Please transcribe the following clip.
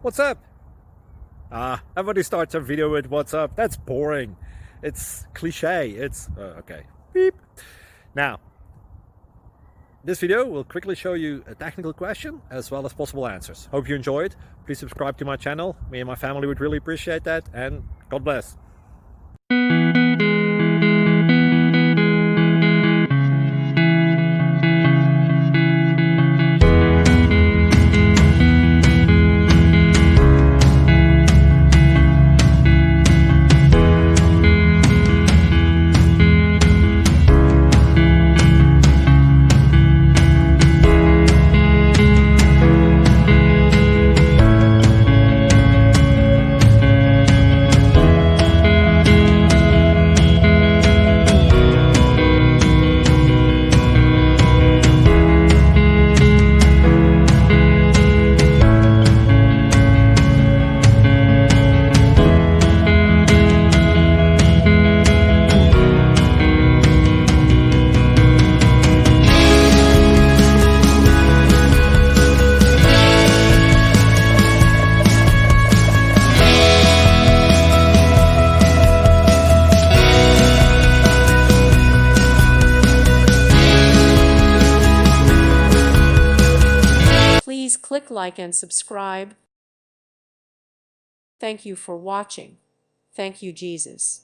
What's up? Everybody starts a video with what's up. That's boring. It's cliche. It's okay. Beep. Now, this video will quickly show you a technical question as well as possible answers. Hope you enjoyed. Please subscribe to my channel. Me and my family would really appreciate that, and God bless. Please click like and subscribe. Thank you for watching. Thank you, Jesus.